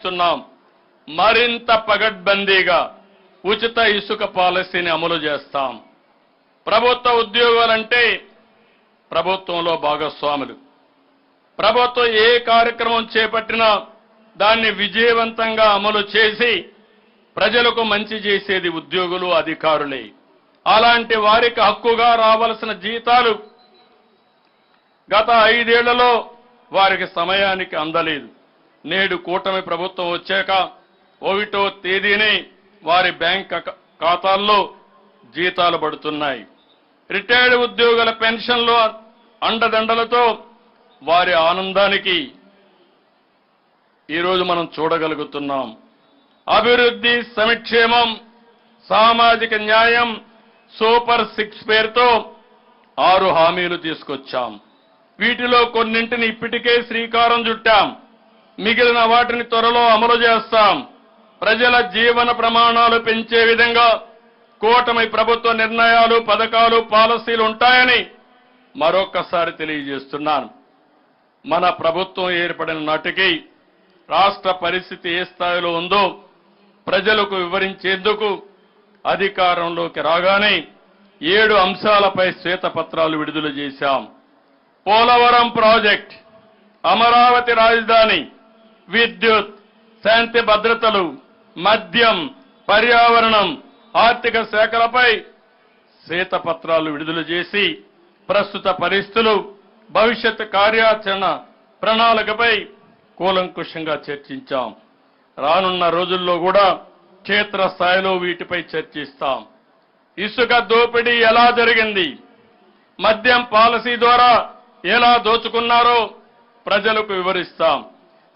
చేస్తున్నాం. మరింత పగడ్బందీగా ఉచిత ఇసుక పాలసీని అమలు చేస్తాం. ప్రభుత్వ ఉద్యోగాలంటే ప్రభుత్వంలో భాగస్వాములు. ప్రభుత్వం ఏ కార్యక్రమం చేపట్టినా దాన్ని విజయవంతంగా అమలు చేసి ప్రజలకు మంచి చేసేది ఉద్యోగులు, అధికారులే. అలాంటి వారికి హక్కుగా రావాల్సిన జీతాలు గత 5 ఏళ్లలో వారికి సమయానికి అందలేదు. నేడు కూటమి ప్రభుత్వం వచ్చాక 1వ తేదీనే వారి బ్యాంక్ ఖాతాల్లో జీతాలు పడుతున్నాయి. రిటైర్డ్ ఉద్యోగుల పెన్షన్లు అండదండలతో వారి ఆనందానికి ఈరోజు మనం చూడగలుగుతున్నాం. అభివృద్ధి, సంక్షేమం, సామాజిక న్యాయం, సూపర్ 6 పేరుతో 6 హామీలు తీసుకొచ్చాం. వీటిలో కొన్నింటిని ఇప్పటికే శ్రీకారం చుట్టాం. మిగిలిన వాటిని త్వరలో అమలు చేస్తాం. ప్రజల జీవన ప్రమాణాలు పెంచే విధంగా కూటమి ప్రభుత్వ నిర్ణయాలు, పథకాలు, పాలసీలు ఉంటాయని మరొక్కసారి తెలియజేస్తున్నాను. మన ప్రభుత్వం ఏర్పడిన నాటికి రాష్ట్ర పరిస్థితి ఏ స్థాయిలో ఉందో ప్రజలకు వివరించేందుకు అధికారంలోకి రాగానే 7 అంశాలపై శ్వేతపత్రాలు విడుదల చేశాం. పోలవరం ప్రాజెక్ట్, అమరావతి రాజధాని, విద్యుత్, శాంతి భద్రతలు, మద్యం, పర్యావరణం, ఆర్థిక శాఖలపై శ్వేతపత్రాలు విడుదల చేసి ప్రస్తుత పరిస్థితులు, భవిష్యత్ కార్యాచరణ ప్రణాళికపై కూలంకుషంగా చర్చించాం. రానున్న రోజుల్లో కూడా క్షేత్రస్థాయిలో వీటిపై చర్చిస్తాం. ఇసుక దోపిడీ ఎలా జరిగింది, మద్యం పాలసీ ద్వారా ఎలా దోచుకున్నారో ప్రజలకు వివరిస్తాం.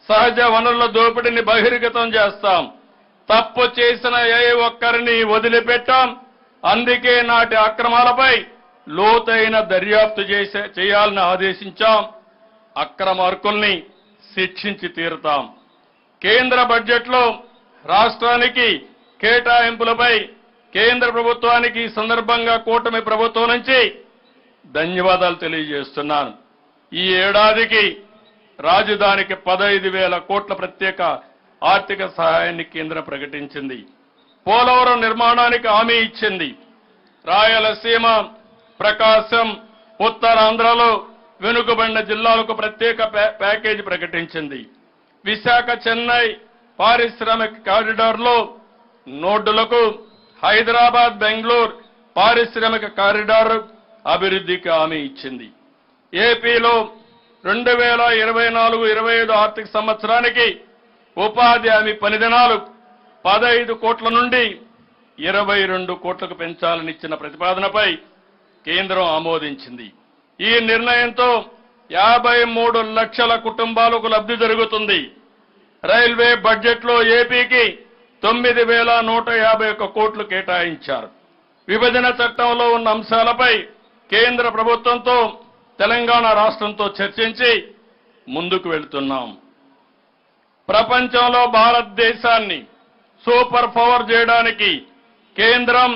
సహజ వనరుల దోపిడీని బహిర్గతం చేస్తాం. తప్పు చేసిన ఏ ఒక్కరిని వదిలిపెట్టాం. అందుకే నాటి అక్రమాలపై లోతైన దర్యాప్తు చేయాలని ఆదేశించాం. అక్రమార్కుల్ని శిక్షించి తీరుతాం. కేంద్ర బడ్జెట్లో రాష్ట్రానికి కేటాయింపులపై కేంద్ర ప్రభుత్వానికి ఈ సందర్భంగా కూటమి ప్రభుత్వం నుంచి ధన్యవాదాలు తెలియజేస్తున్నాను. ఈ ఏడాదికి రాజధానికి 15,000 కోట్ల ప్రత్యేక ఆర్థిక సహాయాన్ని కేంద్రం ప్రకటించింది. పోలవరం నిర్మాణానికి హామీ ఇచ్చింది. రాయలసీమ, ప్రకాశం, ఉత్తరాంధ్రలో వెనుకబడిన జిల్లాలకు ప్రత్యేక ప్యాకేజీ ప్రకటించింది. విశాఖ, చెన్నై పారిశ్రామిక కారిడార్లో నోడ్డులకు, హైదరాబాద్, బెంగళూరు పారిశ్రామిక కారిడార్ అభివృద్ధికి హామీ ఇచ్చింది. ఏపీలో 2024-25 ఆర్థిక సంవత్సరానికి ఉపాధి హామీ పని దినాలు 15 కోట్ల నుండి 22 కోట్లకు పెంచాలని ఇచ్చిన ప్రతిపాదనపై కేంద్రం ఆమోదించింది. ఈ నిర్ణయంతో 53 లక్షల కుటుంబాలకు లబ్ధి జరుగుతుంది. రైల్వే బడ్జెట్లో ఏపీకి 9,151 కోట్లు కేటాయించారు. విభజన చట్టంలో ఉన్న అంశాలపై కేంద్ర ప్రభుత్వంతో తెలంగాణ రాష్ట్రంతో చర్చించి ముందుకు వెళ్తున్నాం. ప్రపంచంలో భారతదేశాన్ని సూపర్ పవర్ చేయడానికి కేంద్రం